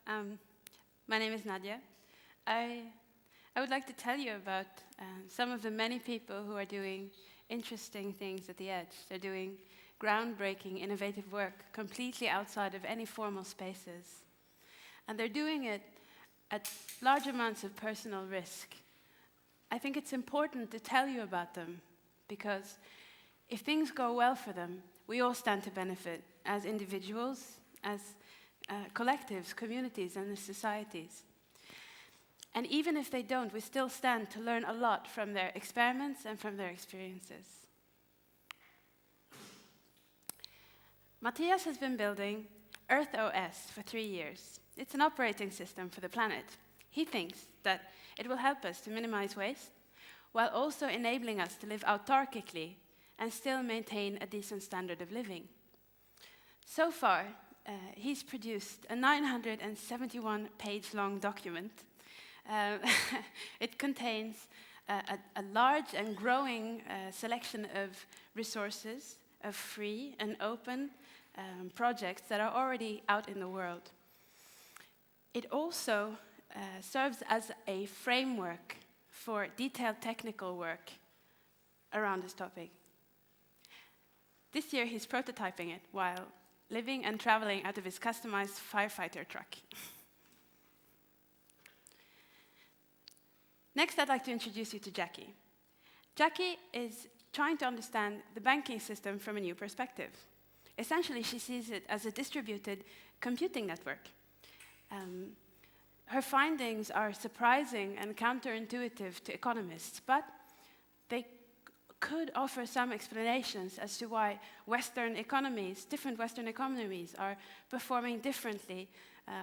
My name is Nadia. I would like to tell you about some of the many people who are doing interesting things at the edge. They're doing groundbreaking, innovative work completely outside of any formal spaces. And they're doing it at large amounts of personal risk. I think it's important to tell you about them because if things go well for them, we all stand to benefit as individuals, as collectives, communities, and as societies. And even if they don't, we still stand to learn a lot from their experiments and from their experiences. Matthias has been building Earth OS for 3 years. It's an operating system for the planet. He thinks that it will help us to minimize waste, while also enabling us to live autarkically and still maintain a decent standard of living. So far, he's produced a 971-page-long document. It contains a large and growing selection of resources, of free and open projects that are already out in the world. It also serves as a framework for detailed technical work around this topic. This year he's prototyping it while living and traveling out of his customized firefighter truck. Next, I'd like to introduce you to Jackie. Jackie is trying to understand the banking system from a new perspective. Essentially, she sees it as a distributed computing network. Her findings are surprising and counterintuitive to economists, but they could offer some explanations as to why Western economies, different Western economies, are performing differently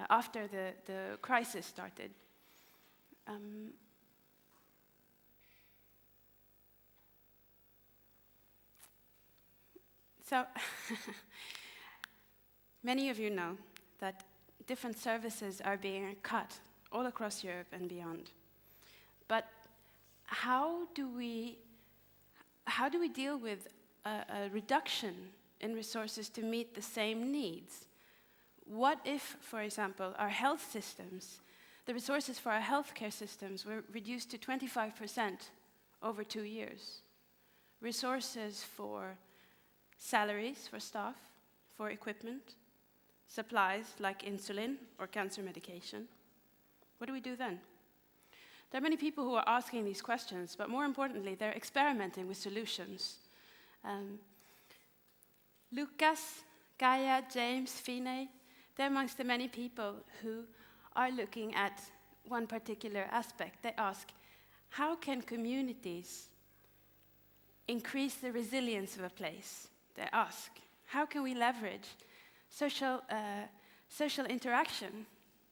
after the crisis started. So, many of you know that different services are being cut all across Europe and beyond. But how do we deal with a reduction in resources to meet the same needs? What if, for example, our health systems, the resources for our healthcare systems were reduced to 25% over 2 years? Resources for salaries for staff, for equipment, supplies like insulin or cancer medication. What do we do then? There are many people who are asking these questions, but more importantly, they're experimenting with solutions. Lucas, Gaia, James, Fine, they're amongst the many people who are looking at one particular aspect. They ask, how can communities increase the resilience of a place? They ask, how can we leverage social interaction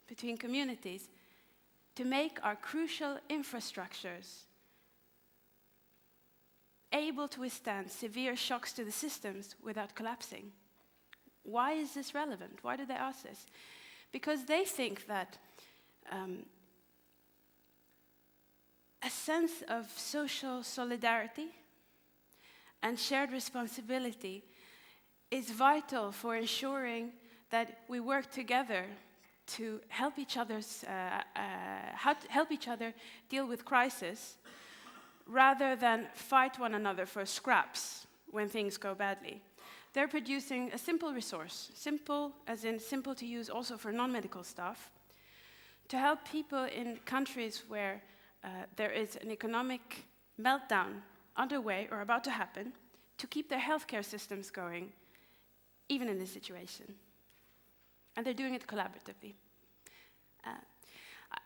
between communities to make our crucial infrastructures able to withstand severe shocks to the systems without collapsing? Why is this relevant? Why do they ask this? Because they think that a sense of social solidarity and shared responsibility is vital for ensuring that we work together to help each other deal with crisis, rather than fight one another for scraps when things go badly. They're producing a simple resource, simple as in simple to use also for non-medical staff, to help people in countries where there is an economic meltdown underway or about to happen, to keep their healthcare systems going, even in this situation. And they're doing it collaboratively.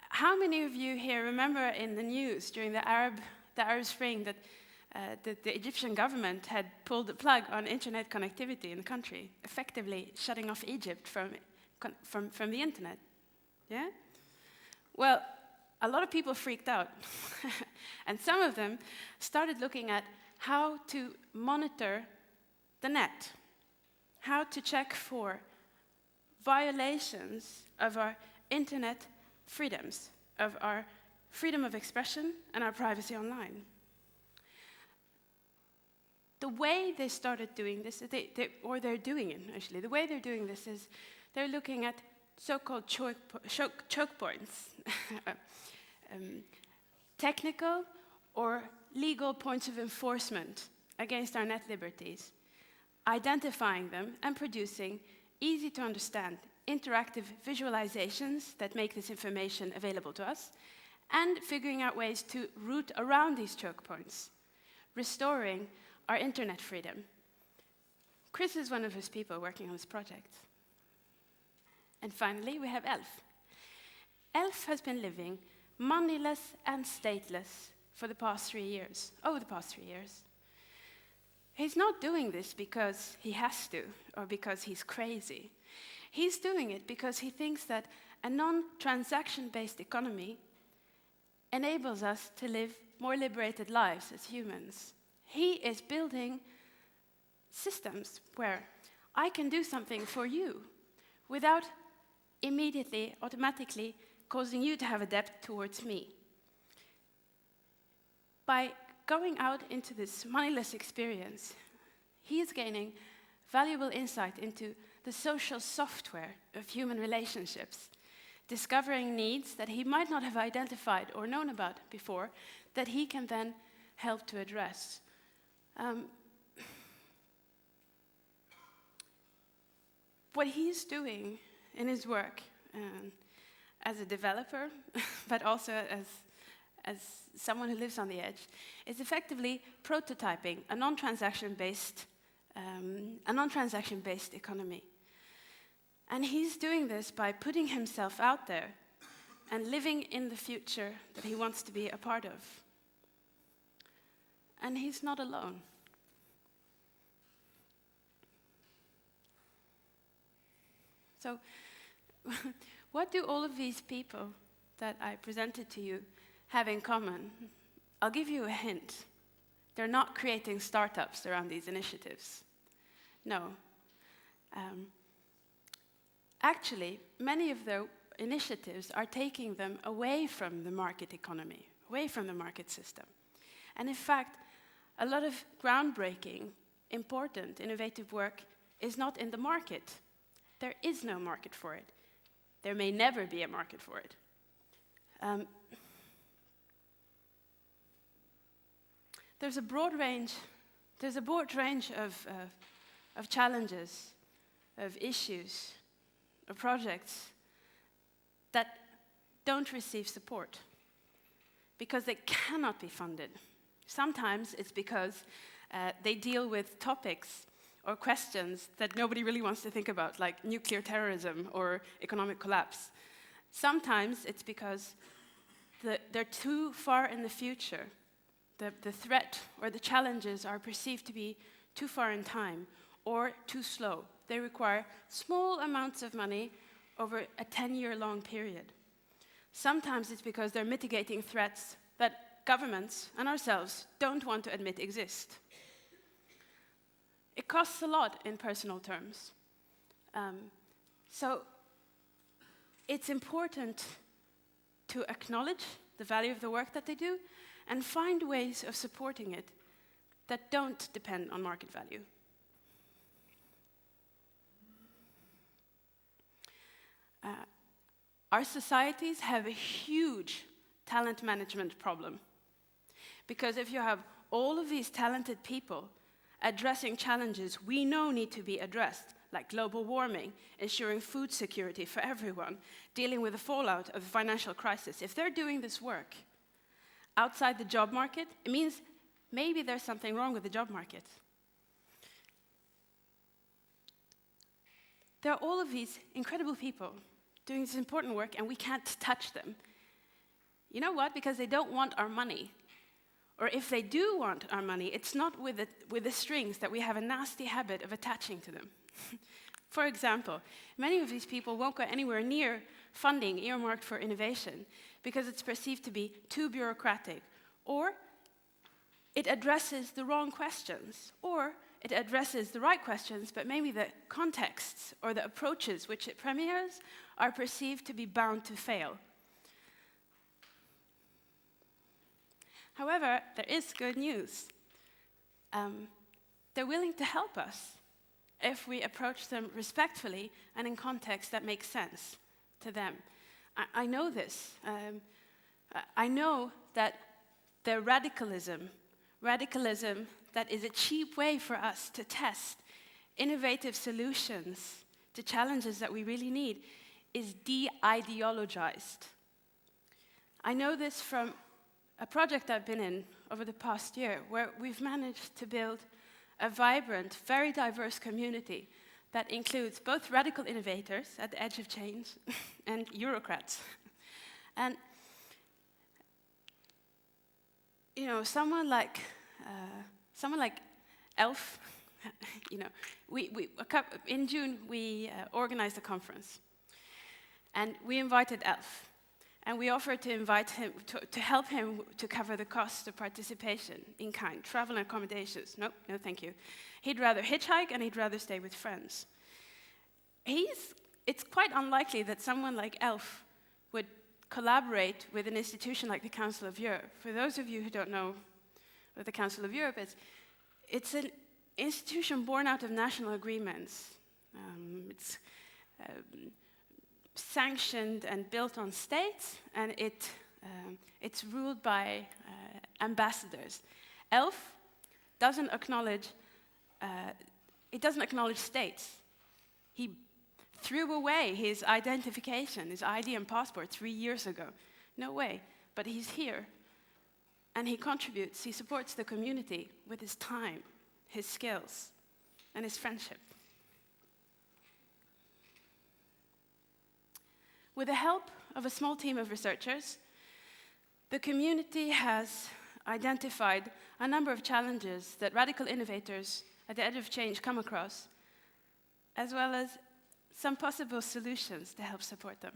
How many of you here remember in the news during the Arab Spring that the Egyptian government had pulled the plug on internet connectivity in the country, effectively shutting off Egypt from the internet? Yeah? Well, a lot of people freaked out. And some of them started looking at how to monitor the net, how to check for violations of our internet freedoms, of our freedom of expression and our privacy online. The way they started doing this, they're doing it actually, the way they're doing this is they're looking at so-called choke points, technical or legal points of enforcement against our net liberties, identifying them and producing easy-to-understand interactive visualizations that make this information available to us, and figuring out ways to route around these choke points, restoring our internet freedom. Chris is one of his people working on this project. And finally, we have Elf. Elf has been living moneyless and stateless for the past 3 years, over the past 3 years. He's not doing this because he has to, or because he's crazy. He's doing it because he thinks that a non-transaction-based economy enables us to live more liberated lives as humans. He is building systems where I can do something for you without immediately, automatically causing you to have a debt towards me. By going out into this moneyless experience, he is gaining valuable insight into the social software of human relationships, discovering needs that he might not have identified or known about before, that he can then help to address. What he's doing in his work as a developer, but also as someone who lives on the edge, is effectively prototyping a non-transaction-based economy. And he's doing this by putting himself out there and living in the future that he wants to be a part of. And he's not alone. So, what do all of these people that I presented to you have in common? I'll give you a hint. They're not creating startups around these initiatives. No. Actually, many of their initiatives are taking them away from the market economy, away from the market system. And in fact, a lot of groundbreaking, important, innovative work is not in the market. There is no market for it. There may never be a market for it. There's a broad range of challenges, of issues, of projects that don't receive support because they cannot be funded. Sometimes it's because they deal with topics or questions that nobody really wants to think about, like nuclear terrorism or economic collapse. Sometimes it's because they're too far in the future. The threat or the challenges are perceived to be too far in time or too slow. They require small amounts of money over a 10-year-long period. Sometimes it's because they're mitigating threats that governments and ourselves don't want to admit exist. It costs a lot in personal terms. So it's important to acknowledge the value of the work that they do and find ways of supporting it that don't depend on market value. Our societies have a huge talent management problem. Because if you have all of these talented people addressing challenges we know need to be addressed, like global warming, ensuring food security for everyone, dealing with the fallout of the financial crisis, if they're doing this work outside the job market, it means maybe there's something wrong with the job market. There are all of these incredible people doing this important work, and we can't touch them. You know what? Because they don't want our money. Or if they do want our money, it's not with the strings that we have a nasty habit of attaching to them. For example, many of these people won't go anywhere near funding earmarked for innovation because it's perceived to be too bureaucratic, or it addresses the wrong questions, or it addresses the right questions, but maybe the contexts or the approaches which it premieres are perceived to be bound to fail. However, there is good news. They're willing to help us if we approach them respectfully and in context that makes sense. to them. I know this. I know that the radicalism that is a cheap way for us to test innovative solutions to challenges that we really need is de-ideologized. I know this from a project I've been in over the past year, where we've managed to build a vibrant, very diverse community that includes both radical innovators at the edge of change and Eurocrats. And you know, someone like Elf, you know, in June we organized a conference, and we invited Elf. And we offered to invite him, to help him to cover the cost of participation in kind, travel and accommodations. No, thank you. He'd rather hitchhike and he'd rather stay with friends. It's quite unlikely that someone like Elf would collaborate with an institution like the Council of Europe. For those of you who don't know what the Council of Europe is, it's an institution born out of national agreements. It's sanctioned and built on states, and it's ruled by ambassadors. ELF doesn't acknowledge states. He threw away his identification, his ID and passport 3 years ago. No way, but he's here, and he contributes, he supports the community with his time, his skills, and his friendship. With the help of a small team of researchers, the community has identified a number of challenges that radical innovators at the edge of change come across, as well as some possible solutions to help support them.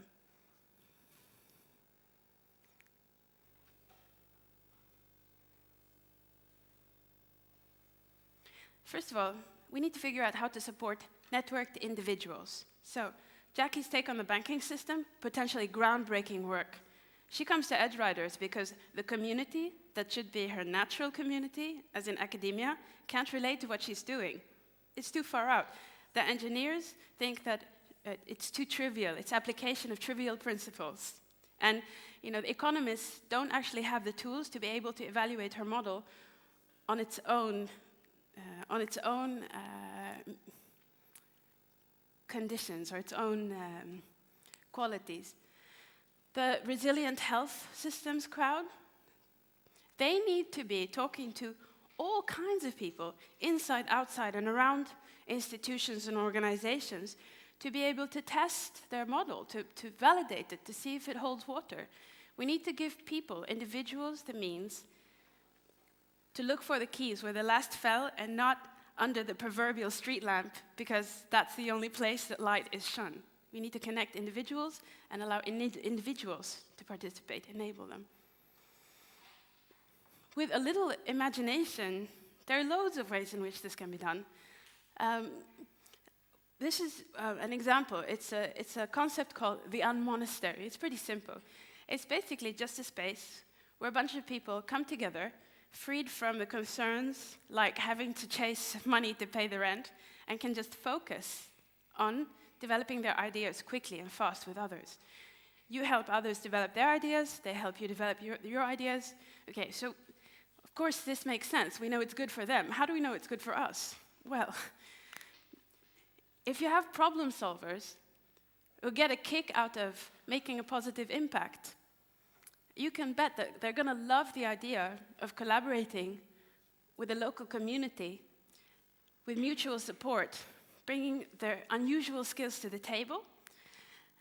First of all, we need to figure out how to support networked individuals. So, Jackie's take on the banking system, potentially groundbreaking work. She comes to Edgeryders because the community, that should be her natural community, as in academia, can't relate to what she's doing. It's too far out. The engineers think that it's too trivial, it's application of trivial principles. And you know, the economists don't actually have the tools to be able to evaluate her model on its own conditions or its own qualities. The resilient health systems crowd, they need to be talking to all kinds of people, inside, outside, and around institutions and organizations, to be able to test their model, to validate it, to see if it holds water. We need to give people, individuals, the means to look for the keys where the last fell and not under the proverbial street lamp, because that's the only place that light is shone. We need to connect individuals and allow individuals to participate, enable them. With a little imagination, there are loads of ways in which this can be done. This is an example. It's a concept called the unmonastery. It's pretty simple. It's basically just a space where a bunch of people come together, freed from the concerns like having to chase money to pay the rent, and can just focus on developing their ideas quickly and fast with others. You help others develop their ideas, they help you develop your ideas. Okay, so of course this makes sense. We know it's good for them. How do we know it's good for us? Well, if you have problem solvers who get a kick out of making a positive impact, you can bet that they're going to love the idea of collaborating with the local community, with mutual support, bringing their unusual skills to the table,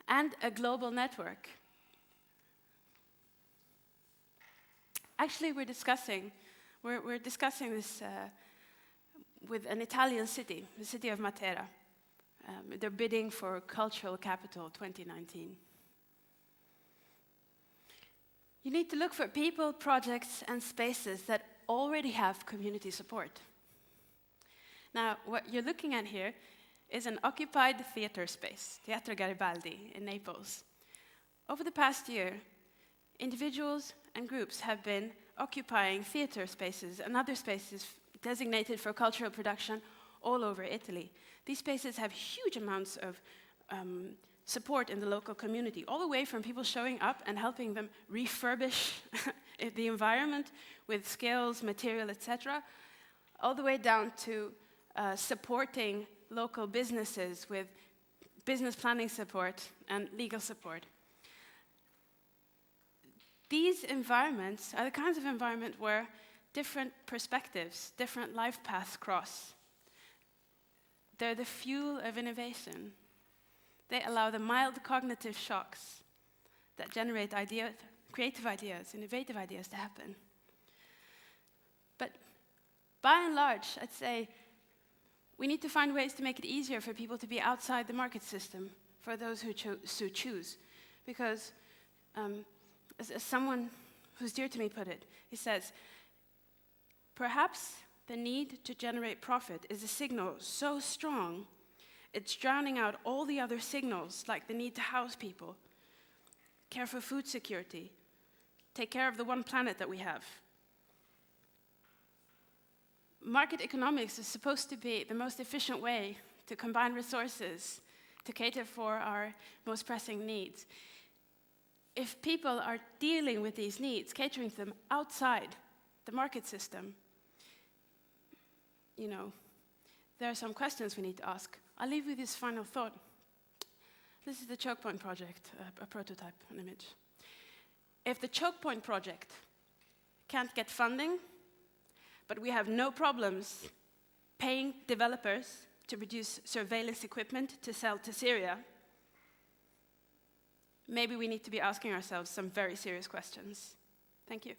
and a global network. Actually, we're discussing this with an Italian city, the city of Matera. They're bidding for Cultural Capital 2019. You need to look for people, projects, and spaces that already have community support. Now, what you're looking at here is an occupied theater space, Teatro Garibaldi in Naples. Over the past year, individuals and groups have been occupying theater spaces and other spaces designated for cultural production all over Italy. These spaces have huge amounts of support in the local community, all the way from people showing up and helping them refurbish the environment with skills, material, etc., all the way down to supporting local businesses with business planning support and legal support. These environments are the kinds of environment where different perspectives, different life paths cross. They're the fuel of innovation. They allow the mild cognitive shocks that generate creative ideas, innovative ideas to happen. But by and large, I'd say we need to find ways to make it easier for people to be outside the market system, for those who choose. Because as someone who's dear to me put it, he says, perhaps the need to generate profit is a signal so strong, it's drowning out all the other signals, like the need to house people, care for food security, take care of the one planet that we have. Market economics is supposed to be the most efficient way to combine resources, to cater for our most pressing needs. If people are dealing with these needs, catering to them outside the market system, there are some questions we need to ask. I'll leave you with this final thought. This is the Choke Point project, a prototype, an image. If the Choke Point project can't get funding, but we have no problems paying developers to produce surveillance equipment to sell to Syria, maybe we need to be asking ourselves some very serious questions. Thank you.